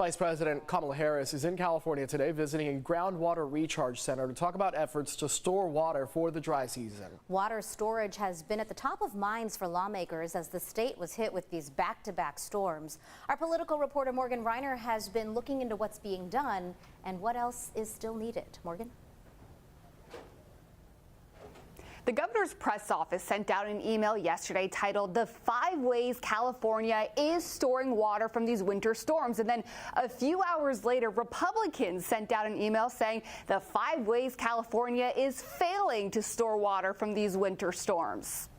Vice President Kamala Harris is in California today visiting a groundwater recharge center to talk about efforts to store water for the dry season. Water storage has been at the top of minds for lawmakers as the state was hit with these back-to-back storms. Our political reporter Morgan Reiner has been looking into what's being done and what else is still needed. Morgan? The governor's press office sent out an email yesterday titled "The 5 Ways California is Storing Water from These Winter Storms." And then a few hours later, Republicans sent out an email saying the 5 ways California is failing to store water from these winter storms.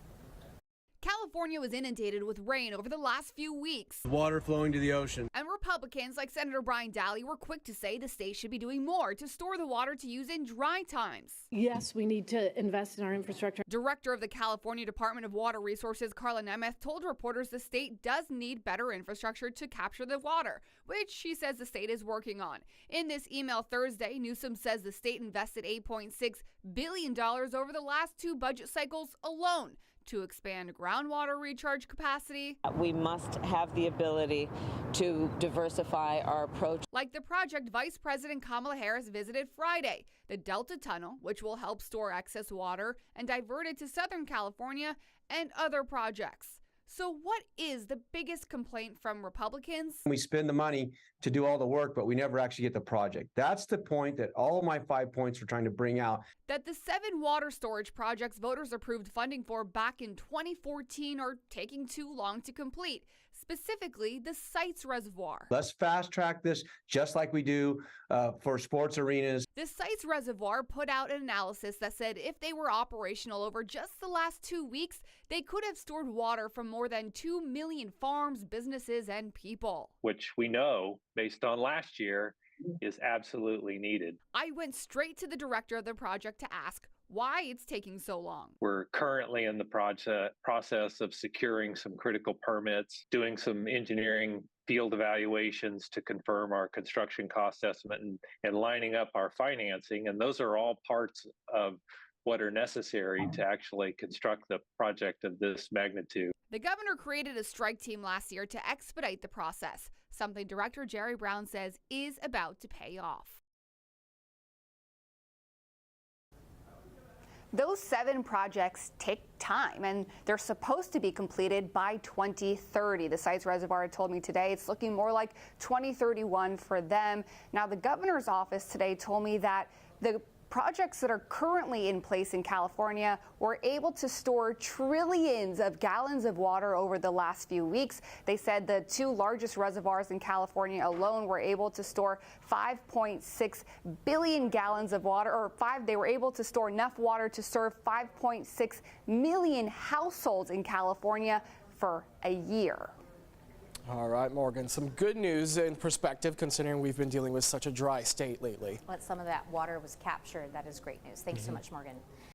California was inundated with rain over the last few weeks. Water flowing to the ocean. And Republicans like Senator Brian Daly were quick to say the state should be doing more to store the water to use in dry times. Yes, we need to invest in our infrastructure. Director of the California Department of Water Resources, Carla Nemeth, told reporters the state does need better infrastructure to capture the water, which she says the state is working on. In this email Thursday, Newsom says the state invested $8.6 billion over the last 2 budget cycles alone to expand groundwater recharge capacity. We must have the ability to diversify our approach. Like the project Vice President Kamala Harris visited Friday, the Delta Tunnel, which will help store excess water and divert it to Southern California, and other projects. So what is the biggest complaint from Republicans? We spend the money to do all the work, but we never actually get the project. That's the point that all of my 5 points are trying to bring out. That the 7 water storage projects voters approved funding for back in 2014 are taking too long to complete, specifically the Sites Reservoir. Let's fast track this just like we do for sports arenas. The Sites Reservoir put out an analysis that said if they were operational over just the last 2 weeks, they could have stored water from more than 2 million farms, businesses, and people. Which we know, based on last year, is absolutely needed. I went straight to the director of the project to ask why it's taking so long. We're currently in the process of securing some critical permits, doing some engineering field evaluations to confirm our construction cost estimate, and lining up our financing. And those are all parts of what are necessary to actually construct the project of this magnitude. The governor created a strike team last year to expedite the process, something Director Jerry Brown says is about to pay off. Those 7 projects take time, and they're supposed to be completed by 2030. The Sites Reservoir told me today it's looking more like 2031 for them. Now, the governor's office today told me that the projects that are currently in place in California were able to store trillions of gallons of water over the last few weeks. They said the 2 largest reservoirs in California alone were able to store 5.6 billion gallons of water, they were able to store enough water to serve 5.6 million households in California for a year. All right, Morgan, some good news in perspective considering we've been dealing with such a dry state lately. But some of that water was captured. That is great news. Thanks so much, Morgan.